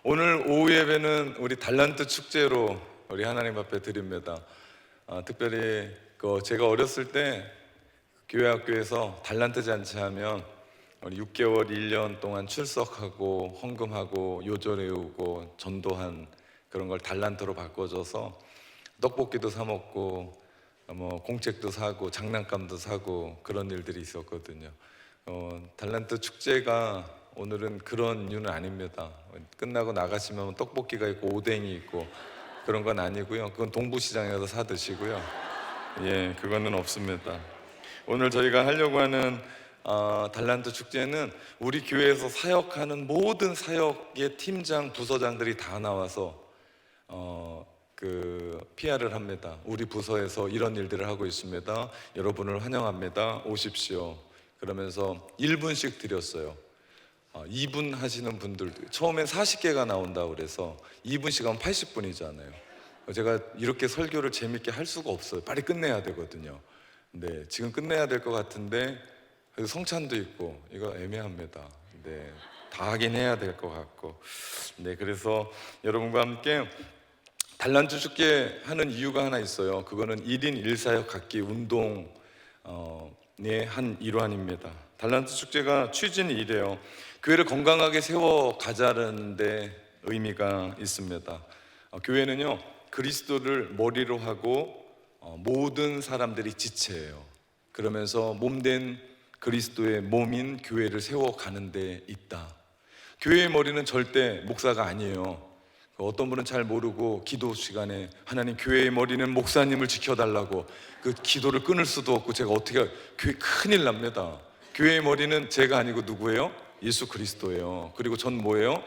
오늘 오후 예배는 우리 달란트 축제로 우리 하나님 앞에 드립니다. 특별히 제가 어렸을 때 교회 학교에서 달란트 잔치하면 우리 6개월, 1년 동안 출석하고 헌금하고 요절 외우고 전도한 그런 걸 달란트로 바꿔줘서 떡볶이도 사 먹고 공책도 사고 장난감도 사고 그런 일들이 있었거든요. 달란트 축제가 오늘은 그런 이유는 아닙니다. 끝나고 나가시면 떡볶이가 있고 오뎅이 있고 그런 건 아니고요. 그건 동부시장에 가서 사 드시고요. 예, 그거는 없습니다. 오늘 저희가 하려고 하는 달란트 축제는 우리 교회에서 사역하는 모든 사역의 팀장, 부서장들이 다 나와서 PR을 합니다. 우리 부서에서 이런 일들을 하고 있습니다. 여러분을 환영합니다. 오십시오. 그러면서 1분씩 드렸어요. 2분 하시는 분들도 처음엔 40개가 나온다고 그래서 2분씩 하면 80분이잖아요. 제가 이렇게 설교를 재밌게 할 수가 없어요. 빨리 끝내야 되거든요. 네, 지금 끝내야 될 것 같은데 성찬도 있고 이거 애매합니다. 네, 다 하긴 해야 될 것 같고. 네, 그래서 여러분과 함께 달란트 축제 하는 이유가 하나 있어요. 그거는 1인 1사역 갖기 운동의 한 일환입니다. 달란트 축제가 취지는 이래요. 교회를 건강하게 세워가자는 데 의미가 있습니다. 교회는요, 그리스도를 머리로 하고 모든 사람들이 지체예요. 그러면서 몸된 그리스도의 몸인 교회를 세워가는 데 있다. 교회의 머리는 절대 목사가 아니에요. 어떤 분은 잘 모르고 기도 시간에 하나님, 교회의 머리는 목사님을 지켜달라고 그 기도를 끊을 수도 없고, 제가 어떻게, 교회 큰일 납니다. 교회의 머리는 제가 아니고 누구예요? 예수 그리스도예요. 그리고 전 뭐예요?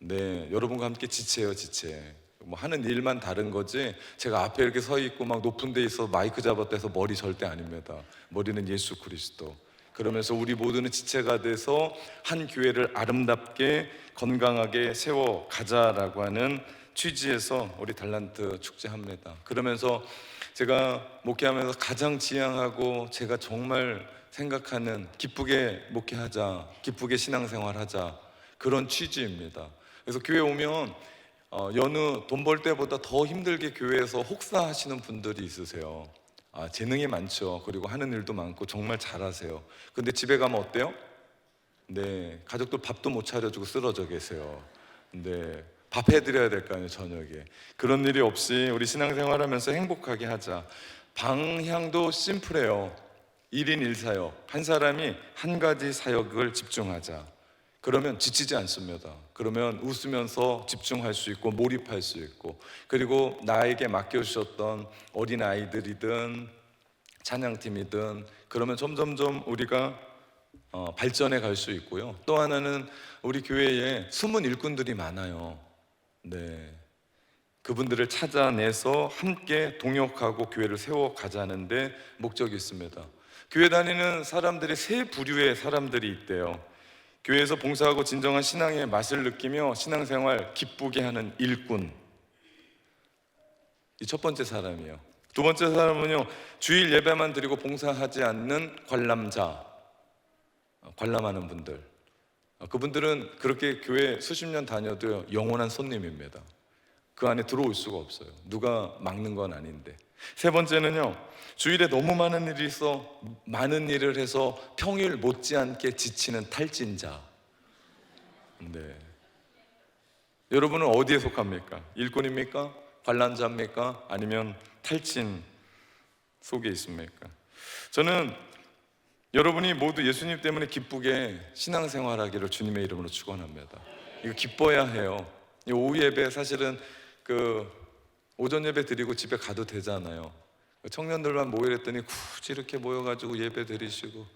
네, 여러분과 함께 지체예요. 지체. 하는 일만 다른 거지 제가 앞에 이렇게 서 있고 막 높은 데 있어 마이크 잡았다 해서 머리 절대 아닙니다. 머리는 예수 그리스도. 그러면서 우리 모두는 지체가 돼서 한 교회를 아름답게 건강하게 세워가자라고 하는 취지에서 우리 달란트 축제합니다. 그러면서 제가 목회하면서 가장 지향하고 제가 정말 생각하는, 기쁘게 목회하자, 기쁘게 신앙생활하자, 그런 취지입니다. 그래서 교회 오면 여느 돈 벌 때보다 더 힘들게 교회에서 혹사하시는 분들이 있으세요. 재능이 많죠. 그리고 하는 일도 많고 정말 잘하세요. 근데 집에 가면 어때요? 네, 가족들 밥도 못 차려주고 쓰러져 계세요. 근데 밥 해드려야 될 거 아니에요, 저녁에. 그런 일이 없이 우리 신앙생활하면서 행복하게 하자. 방향도 심플해요. 1인 1사역, 한 사람이 한 가지 사역을 집중하자. 그러면 지치지 않습니다. 그러면 웃으면서 집중할 수 있고 몰입할 수 있고, 그리고 나에게 맡겨주셨던 어린아이들이든 찬양팀이든 그러면 점점점 우리가 발전해 갈 수 있고요. 또 하나는 우리 교회에 숨은 일꾼들이 많아요. 네, 그분들을 찾아내서 함께 동역하고 교회를 세워가자는데 목적이 있습니다. 교회 다니는 사람들이 세 부류의 사람들이 있대요. 교회에서 봉사하고 진정한 신앙의 맛을 느끼며 신앙생활 기쁘게 하는 일꾼, 이 첫 번째 사람이에요. 두 번째 사람은요, 주일 예배만 드리고 봉사하지 않는 관람자, 관람하는 분들. 그분들은 그렇게 교회 수십 년 다녀도 영원한 손님입니다. 그 안에 들어올 수가 없어요. 누가 막는 건 아닌데. 세 번째는요, 주일에 너무 많은 일이 있어 많은 일을 해서 평일 못지않게 지치는 탈진자. 네, 여러분은 어디에 속합니까? 일꾼입니까? 관람자입니까? 아니면 탈진 속에 있습니까? 저는 여러분이 모두 예수님 때문에 기쁘게 신앙생활하기를 주님의 이름으로 축원합니다. 이거 기뻐야 해요. 이 오후 예배 사실은 오전 예배 드리고 집에 가도 되잖아요. 청년들만 모이랬더니 굳이 이렇게 모여가지고 예배 드리시고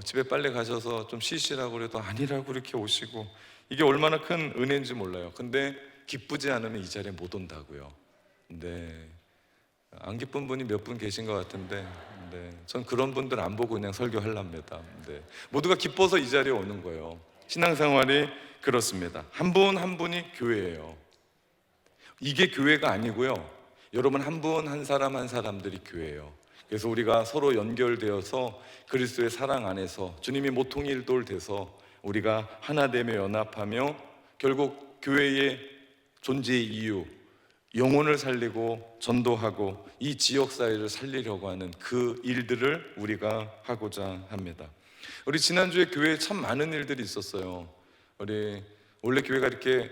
집에 빨리 가셔서 좀 쉬시라고 그래도 아니라고 이렇게 오시고, 이게 얼마나 큰 은혜인지 몰라요. 근데 기쁘지 않으면 이 자리에 못 온다고요. 네, 안 기쁜 분이 몇 분 계신 것 같은데, 네, 전 그런 분들 안 보고 그냥 설교하랍니다. 네, 모두가 기뻐서 이 자리에 오는 거예요. 신앙생활이 그렇습니다. 한 분 한 분이 교회예요. 이게 교회가 아니고요, 여러분 한 분 한 사람 한 사람들이 교회예요. 그래서 우리가 서로 연결되어서 그리스도의 사랑 안에서 주님이 모퉁이 일돌 돼서 우리가 하나 되며 연합하며 결국 교회의 존재의 이유, 영혼을 살리고 전도하고 이 지역사회를 살리려고 하는 그 일들을 우리가 하고자 합니다. 우리 지난주에 교회에 참 많은 일들이 있었어요. 우리 원래 교회가 이렇게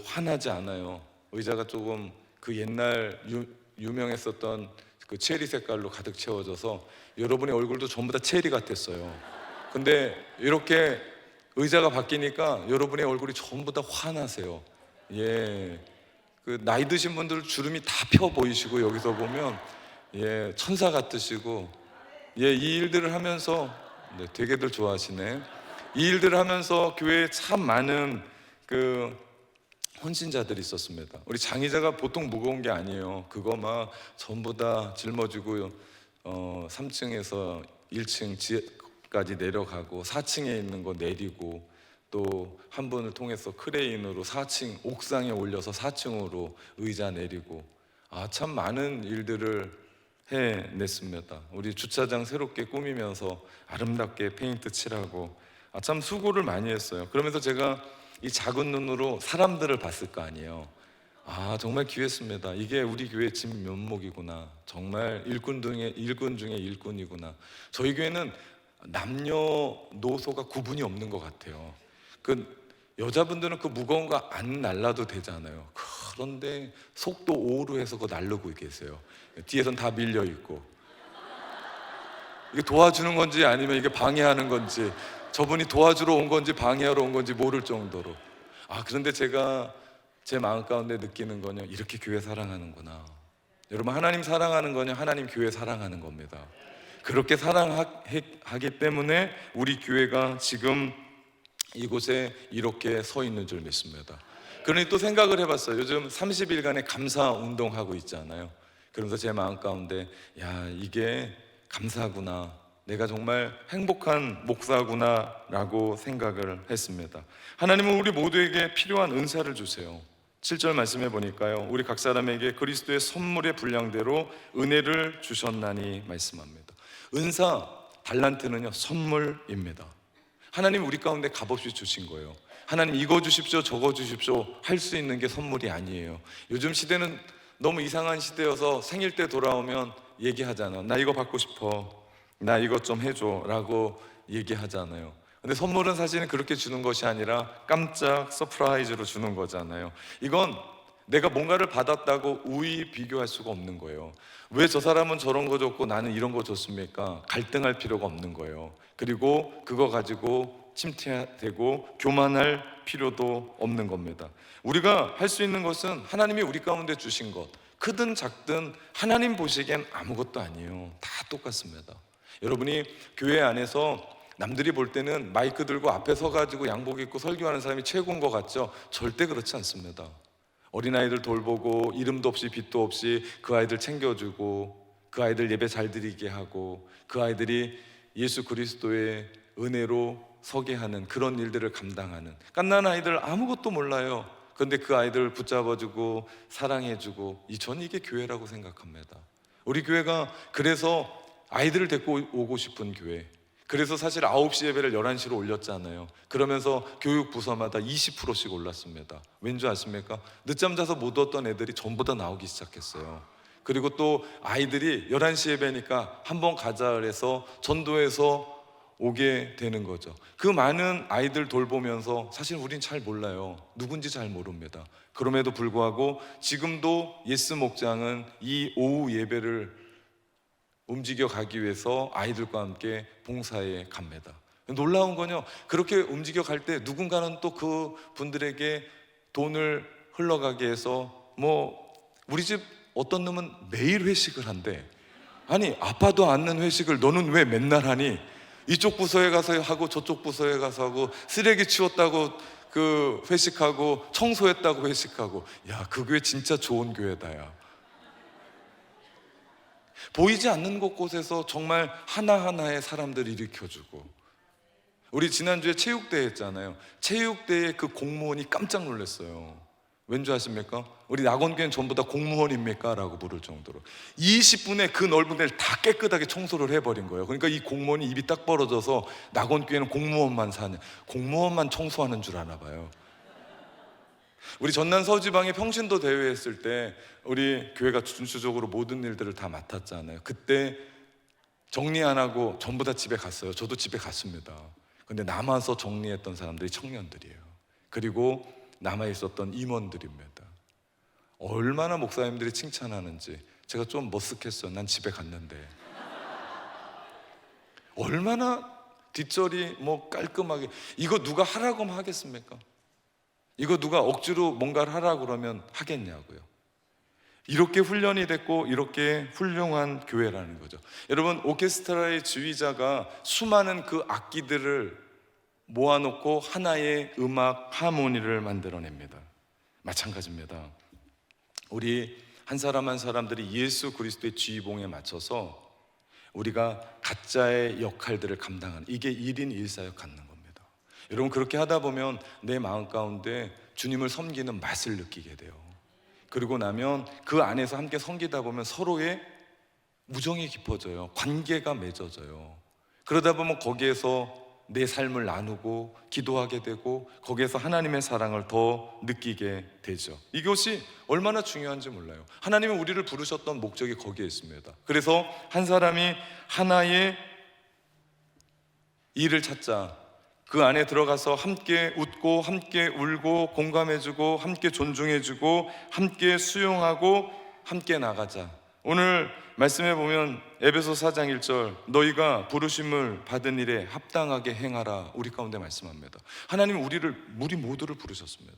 환하지 않아요. 의자가 조금 그 옛날 유명했었던 그 체리 색깔로 가득 채워져서 여러분의 얼굴도 전부 다 체리 같았어요. 근데 이렇게 의자가 바뀌니까 여러분의 얼굴이 전부 다 환하세요. 예, 그 나이 드신 분들 주름이 다 펴 보이시고, 여기서 보면 예, 천사 같으시고, 예, 이 일들을 하면서 되게들 좋아하시네. 이 일들을 하면서 교회에 참 많은 헌신자들이 있었습니다. 우리 장의자가 보통 무거운 게 아니에요. 그거 막 전부 다 짊어지고 3층에서 1층까지 내려가고 4층에 있는 거 내리고, 또 한 분을 통해서 크레인으로 4층 옥상에 올려서 4층으로 의자 내리고, 참 많은 일들을 해냈습니다. 우리 주차장 새롭게 꾸미면서 아름답게 페인트 칠하고 참 수고를 많이 했어요. 그러면서 제가 이 작은 눈으로 사람들을 봤을 거 아니에요. 정말 귀했습니다. 이게 우리 교회의 진면목이구나. 정말 일꾼 중에 일꾼이구나. 저희 교회는 남녀노소가 구분이 없는 것 같아요. 여자분들은 그 무거운 거 안 날라도 되잖아요. 그런데 속도 5로 해서 그거 날르고 계세요. 뒤에선 다 밀려 있고, 이게 도와주는 건지 아니면 이게 방해하는 건지, 저분이 도와주러 온 건지 방해하러 온 건지 모를 정도로. 그런데 제가 제 마음 가운데 느끼는 거는 이렇게 교회 사랑하는구나. 여러분, 하나님 사랑하는 거냐, 하나님 교회 사랑하는 겁니다. 그렇게 사랑하기 때문에 우리 교회가 지금 이곳에 이렇게 서 있는 줄 믿습니다. 그러니 또 생각을 해봤어요. 요즘 30일간의 감사 운동하고 있잖아요. 그러면서 제 마음 가운데 이게 감사구나, 내가 정말 행복한 목사구나 라고 생각을 했습니다. 하나님은 우리 모두에게 필요한 은사를 주세요. 7절 말씀해 보니까요, 우리 각 사람에게 그리스도의 선물의 분량대로 은혜를 주셨나니 말씀합니다. 은사, 달란트는요, 선물입니다. 하나님 우리 가운데 값없이 주신 거예요. 하나님 이거 주십시오, 저거 주십시오 할 수 있는 게 선물이 아니에요. 요즘 시대는 너무 이상한 시대여서 생일 때 돌아오면 얘기하잖아요. 나 이거 받고 싶어, 나 이것 좀 해줘 라고 얘기하잖아요. 근데 선물은 사실은 그렇게 주는 것이 아니라 깜짝 서프라이즈로 주는 거잖아요. 이건 내가 뭔가를 받았다고 우위 비교할 수가 없는 거예요. 왜 저 사람은 저런 거 줬고 나는 이런 거 줬습니까? 갈등할 필요가 없는 거예요. 그리고 그거 가지고 침체되고 교만할 필요도 없는 겁니다. 우리가 할 수 있는 것은 하나님이 우리 가운데 주신 것, 크든 작든 하나님 보시기엔 아무것도 아니에요. 다 똑같습니다. 여러분이 교회 안에서 남들이 볼 때는 마이크 들고 앞에 서가지고 양복 입고 설교하는 사람이 최고인 것 같죠? 절대 그렇지 않습니다. 어린아이들 돌보고 이름도 없이 빛도 없이 그 아이들 챙겨주고, 그 아이들 예배 잘 드리게 하고, 그 아이들이 예수 그리스도의 은혜로 서게 하는 그런 일들을 감당하는 갓난 아이들 아무것도 몰라요. 그런데 그 아이들을 붙잡아주고 사랑해주고, 전 이게 교회라고 생각합니다. 우리 교회가 그래서 아이들을 데리고 오고 싶은 교회, 그래서 사실 9시 예배를 11시로 올렸잖아요. 그러면서 교육부서마다 20%씩 올랐습니다. 왠지 아십니까? 늦잠 자서 못 왔던 애들이 전부 다 나오기 시작했어요. 그리고 또 아이들이 11시 예배니까 한번 가자 그래서 전도해서 오게 되는 거죠. 그 많은 아이들 돌보면서 사실 우린 잘 몰라요. 누군지 잘 모릅니다. 그럼에도 불구하고 지금도 예스 목장은 이 오후 예배를 움직여 가기 위해서 아이들과 함께 봉사에 갑니다. 놀라운 건요, 그렇게 움직여 갈 때 누군가는 또 그 분들에게 돈을 흘러가게 해서, 우리 집 어떤 놈은 매일 회식을 한대. 아니, 아빠도 않는 회식을 너는 왜 맨날 하니? 이쪽 부서에 가서 하고 저쪽 부서에 가서 하고, 쓰레기 치웠다고 그 회식하고, 청소했다고 회식하고. 그 교회 진짜 좋은 교회다. 보이지 않는 곳곳에서 정말 하나하나의 사람들을 일으켜주고. 우리 지난주에 체육대회 했잖아요. 체육대회 그 공무원이 깜짝 놀랐어요. 왠지 아십니까? 우리 낙원교회는 전부 다 공무원입니까? 라고 물을 정도로 20분에 그 넓은 데를 다 깨끗하게 청소를 해버린 거예요. 그러니까 이 공무원이 입이 딱 벌어져서 낙원교회는 공무원만 청소하는 줄 아나 봐요. 우리 전남 서지방에 평신도 대회 했을 때 우리 교회가 전수적으로 모든 일들을 다 맡았잖아요. 그때 정리 안 하고 전부 다 집에 갔어요. 저도 집에 갔습니다. 근데 남아서 정리했던 사람들이 청년들이에요. 그리고 남아 있었던 임원들입니다. 얼마나 목사님들이 칭찬하는지 제가 좀 머쓱했어요. 난 집에 갔는데. 얼마나 뒷절이 뭐 깔끔하게, 이거 누가 하라고 하면 하겠습니까? 이거 누가 억지로 뭔가를 하라고 그러면 하겠냐고요. 이렇게 훈련이 됐고 이렇게 훌륭한 교회라는 거죠. 여러분, 오케스트라의 지휘자가 수많은 그 악기들을 모아놓고 하나의 음악 하모니를 만들어냅니다. 마찬가지입니다. 우리 한 사람 한 사람들이 예수 그리스도의 지휘봉에 맞춰서 우리가 각자의 역할들을 감당하는, 이게 1인 1사역 갖는 겁니다. 여러분, 그렇게 하다 보면 내 마음 가운데 주님을 섬기는 맛을 느끼게 돼요. 그리고 나면 그 안에서 함께 섬기다 보면 서로의 우정이 깊어져요. 관계가 맺어져요. 그러다 보면 거기에서 내 삶을 나누고 기도하게 되고 거기에서 하나님의 사랑을 더 느끼게 되죠. 이것이 얼마나 중요한지 몰라요. 하나님은 우리를 부르셨던 목적이 거기에 있습니다. 그래서 한 사람이 하나의 일을 찾자, 그 안에 들어가서 함께 웃고 함께 울고 공감해주고 함께 존중해주고 함께 수용하고 함께 나가자. 오늘 말씀해 보면 에베소 4장 1절, 너희가 부르심을 받은 일에 합당하게 행하라, 우리 가운데 말씀합니다. 하나님은 우리 모두를 부르셨습니다.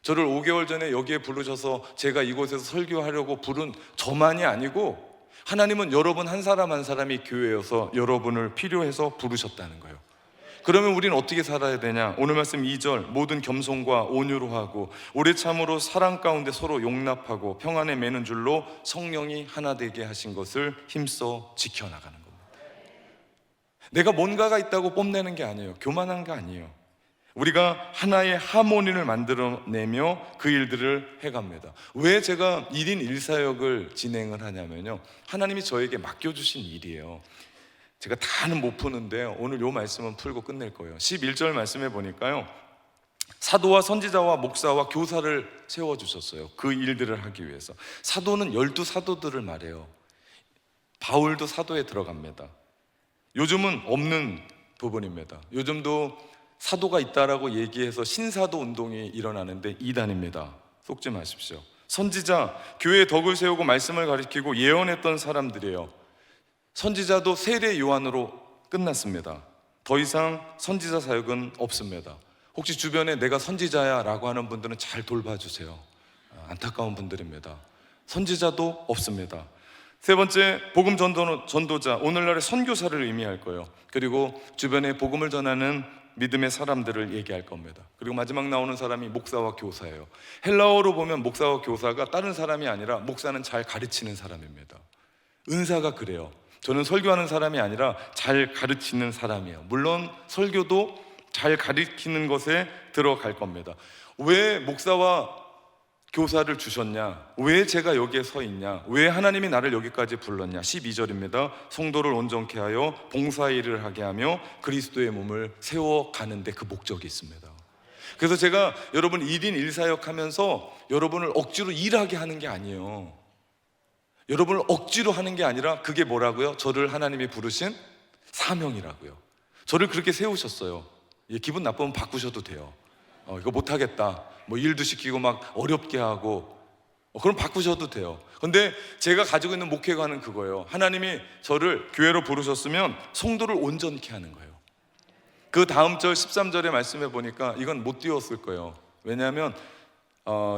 저를 5개월 전에 여기에 부르셔서 제가 이곳에서 설교하려고 부른 저만이 아니고 하나님은 여러분 한 사람 한 사람이 교회여서 여러분을 필요해서 부르셨다는 거예요. 그러면 우리는 어떻게 살아야 되냐? 오늘 말씀 2절, 모든 겸손과 온유로 하고 오래 참으로 사랑 가운데 서로 용납하고 평안에 매는 줄로 성령이 하나 되게 하신 것을 힘써 지켜나가는 겁니다. 내가 뭔가가 있다고 뽐내는 게 아니에요. 교만한 게 아니에요. 우리가 하나의 하모니를 만들어내며 그 일들을 해갑니다. 왜 제가 1인 1사역을 진행을 하냐면요, 하나님이 저에게 맡겨주신 일이에요. 제가 다는 못 푸는데요, 오늘 요 말씀은 풀고 끝낼 거예요. 11절 말씀해 보니까요, 사도와 선지자와 목사와 교사를 세워주셨어요. 그 일들을 하기 위해서. 사도는 12사도들을 말해요. 바울도 사도에 들어갑니다. 요즘은 없는 부분입니다. 요즘도 사도가 있다라고 얘기해서 신사도 운동이 일어나는데 이단입니다. 속지 마십시오. 선지자, 교회의 덕을 세우고 말씀을 가리키고 예언했던 사람들이에요. 선지자도 세례 요한으로 끝났습니다. 더 이상 선지자 사역은 없습니다. 혹시 주변에 내가 선지자야 라고 하는 분들은 잘 돌봐주세요. 안타까운 분들입니다. 선지자도 없습니다. 세 번째, 복음 전도자, 오늘날의 선교사를 의미할 거예요. 그리고 주변에 복음을 전하는 믿음의 사람들을 얘기할 겁니다. 그리고 마지막 나오는 사람이 목사와 교사예요. 헬라어로 보면 목사와 교사가 다른 사람이 아니라 목사는 잘 가르치는 사람입니다. 은사가 그래요. 저는 설교하는 사람이 아니라 잘 가르치는 사람이에요. 물론 설교도 잘 가르치는 것에 들어갈 겁니다. 왜 목사와 교사를 주셨냐? 왜 제가 여기에 서 있냐? 왜 하나님이 나를 여기까지 불렀냐? 12절입니다. 성도를 온전케 하여 봉사일을 하게 하며 그리스도의 몸을 세워가는데 그 목적이 있습니다. 그래서 제가 여러분 1인 1사역 하면서 여러분을 억지로 일하게 하는 게 아니에요. 여러분을 억지로 하는 게 아니라 그게 뭐라고요? 저를 하나님이 부르신 사명이라고요. 저를 그렇게 세우셨어요. 기분 나쁘면 바꾸셔도 돼요. 이거 못하겠다, 뭐 일도 시키고 막 어렵게 하고, 그럼 바꾸셔도 돼요. 근데 제가 가지고 있는 목회관은 그거예요. 하나님이 저를 교회로 부르셨으면 성도를 온전케 하는 거예요. 그 다음 절 13절에 말씀해 보니까 이건 못 띄웠을 거예요. 왜냐하면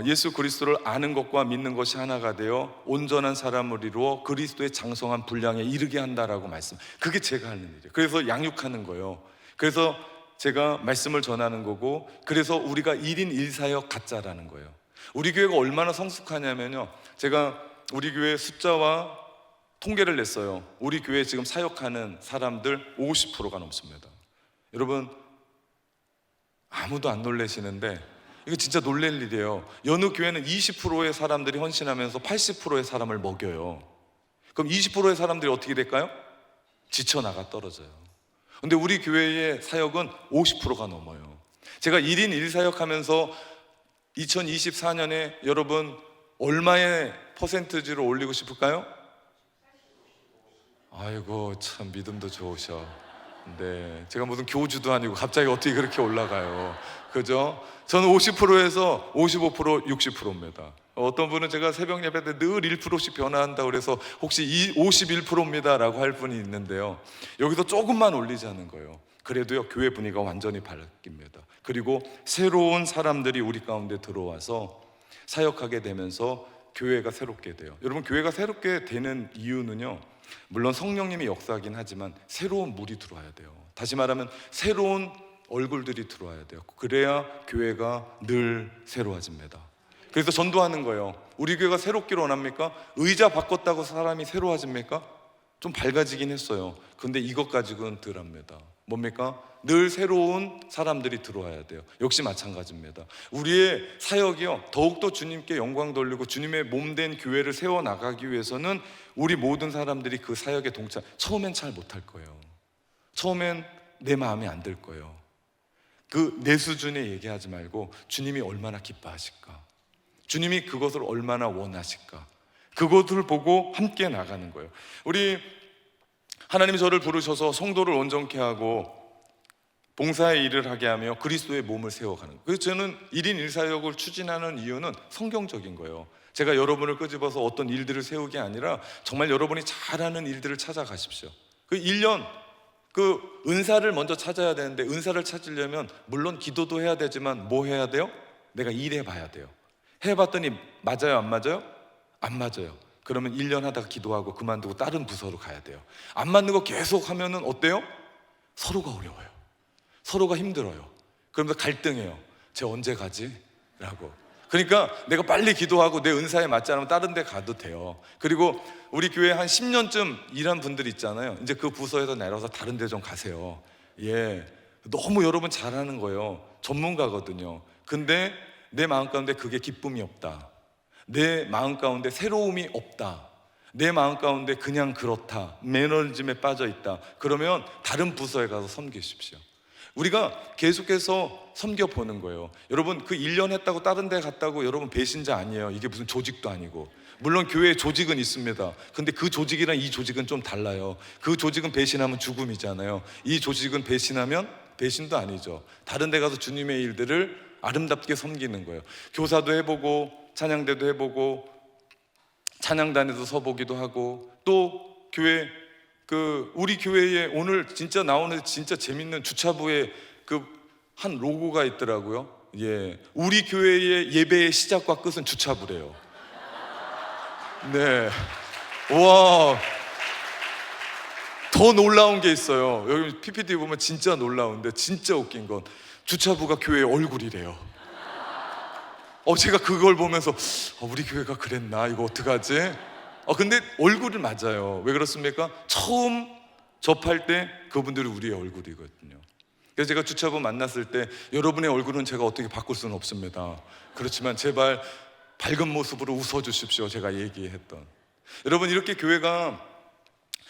예수 그리스도를 아는 것과 믿는 것이 하나가 되어 온전한 사람을 이루어 그리스도의 장성한 분량에 이르게 한다라고 말씀. 그게 제가 하는 일이에요. 그래서 양육하는 거예요. 그래서 제가 말씀을 전하는 거고, 그래서 우리가 1인 1사역 갖자라는 거예요. 우리 교회가 얼마나 성숙하냐면요, 제가 우리 교회 숫자와 통계를 냈어요. 우리 교회에 지금 사역하는 사람들 50%가 넘습니다. 여러분, 아무도 안 놀라시는데 이거 진짜 놀랄 일이에요. 여느 교회는 20%의 사람들이 헌신하면서 80%의 사람을 먹여요. 그럼 20%의 사람들이 어떻게 될까요? 지쳐나가 떨어져요. 근데 우리 교회의 사역은 50%가 넘어요. 제가 1인 1사역 하면서 2024년에 여러분 얼마의 퍼센트지를 올리고 싶을까요? 아이고 참 믿음도 좋으셔. 네, 제가 무슨 교주도 아니고 갑자기 어떻게 그렇게 올라가요? 그죠? 저는 50%에서 55%, 60%입니다. 어떤 분은 제가 새벽 예배 때 늘 1%씩 변화한다고 그래서 혹시 51%입니다 라고 할 분이 있는데요, 여기서 조금만 올리자는 거예요. 그래도요, 교회 분위기가 완전히 바뀝니다. 그리고 새로운 사람들이 우리 가운데 들어와서 사역하게 되면서 교회가 새롭게 돼요. 여러분, 교회가 새롭게 되는 이유는요, 물론 성령님이 역사하긴 하지만 새로운 물이 들어와야 돼요. 다시 말하면 새로운 얼굴들이 들어와야 돼요. 그래야 교회가 늘 새로워집니다. 그래서 전도하는 거예요. 우리 교회가 새롭기를 원합니까? 의자 바꿨다고 사람이 새로워집니까? 좀 밝아지긴 했어요. 근데 이것 가지고는 덜합니다. 뭡니까? 늘 새로운 사람들이 들어와야 돼요. 역시 마찬가지입니다. 우리의 사역이요, 더욱더 주님께 영광 돌리고 주님의 몸된 교회를 세워나가기 위해서는 우리 모든 사람들이 그 사역에 동참. 처음엔 잘 못할 거예요. 처음엔 내 마음에 안 들 거예요. 그 내 수준에 얘기하지 말고 주님이 얼마나 기뻐하실까, 주님이 그것을 얼마나 원하실까, 그것을 보고 함께 나가는 거예요. 우리 하나님이 저를 부르셔서 성도를 온전케 하고 봉사의 일을 하게 하며 그리스도의 몸을 세워가는 거예요. 그래서 저는 1인 1사역을 추진하는 이유는 성경적인 거예요. 제가 여러분을 끄집어서 어떤 일들을 세우기 아니라 정말 여러분이 잘하는 일들을 찾아가십시오. 그 1년 그 은사를 먼저 찾아야 되는데, 은사를 찾으려면 물론 기도도 해야 되지만 뭐 해야 돼요? 내가 일해봐야 돼요. 해봤더니 맞아요, 안 맞아요? 안 맞아요. 그러면 1년 하다가 기도하고 그만두고 다른 부서로 가야 돼요. 안 맞는 거 계속 하면은 어때요? 서로가 어려워요. 서로가 힘들어요. 그러면서 갈등해요. 쟤 언제 가지? 라고. 그러니까 내가 빨리 기도하고 내 은사에 맞지 않으면 다른 데 가도 돼요. 그리고 우리 교회 한 10년쯤 일한 분들 있잖아요. 이제 그 부서에서 내려서 다른 데 좀 가세요. 예, 너무 여러분 잘하는 거예요. 전문가거든요. 근데 내 마음 가운데 그게 기쁨이 없다, 내 마음 가운데 새로움이 없다, 내 마음 가운데 그냥 그렇다, 매너리즘에 빠져 있다, 그러면 다른 부서에 가서 섬기십시오. 우리가 계속해서 섬겨보는 거예요. 여러분, 그 1년 했다고 다른 데 갔다고 여러분 배신자 아니에요. 이게 무슨 조직도 아니고. 물론 교회에 조직은 있습니다. 근데 그 조직이랑 이 조직은 좀 달라요. 그 조직은 배신하면 죽음이잖아요. 이 조직은 배신하면 배신도 아니죠. 다른 데 가서 주님의 일들을 아름답게 섬기는 거예요. 교사도 해보고 찬양대도 해보고 찬양단에도 서보기도 하고, 또 교회 우리 교회에 오늘 진짜 나오는 진짜 재밌는 주차부에 한 로고가 있더라고요. 예, 우리 교회의 예배의 시작과 끝은 주차부래요. 네, 와, 더 놀라운 게 있어요. 여기 PPT 보면 진짜 놀라운데, 진짜 웃긴 건 주차부가 교회의 얼굴이래요. 제가 그걸 보면서 우리 교회가 그랬나, 이거 어떡하지? 근데 얼굴이 맞아요. 왜 그렇습니까? 처음 접할 때 그분들이 우리의 얼굴이거든요. 그래서 제가 주차부 만났을 때, 여러분의 얼굴은 제가 어떻게 바꿀 수는 없습니다. 그렇지만 제발 밝은 모습으로 웃어주십시오, 제가 얘기했던. 여러분, 이렇게 교회가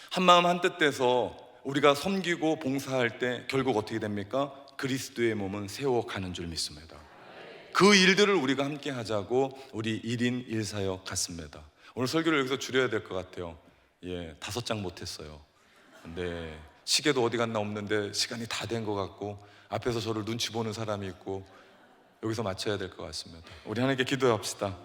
한마음 한뜻 돼서 우리가 섬기고 봉사할 때 결국 어떻게 됩니까? 그리스도의 몸은 세워가는 줄 믿습니다. 그 일들을 우리가 함께 하자고 우리 1인 1사역 같습니다. 오늘 설교를 여기서 줄여야 될 것 같아요. 예, 5장 못했어요. 네, 시계도 어디 갔나 없는데 시간이 다 된 것 같고, 앞에서 저를 눈치 보는 사람이 있고, 여기서 맞춰야 될 것 같습니다. 우리 하나님께 기도합시다.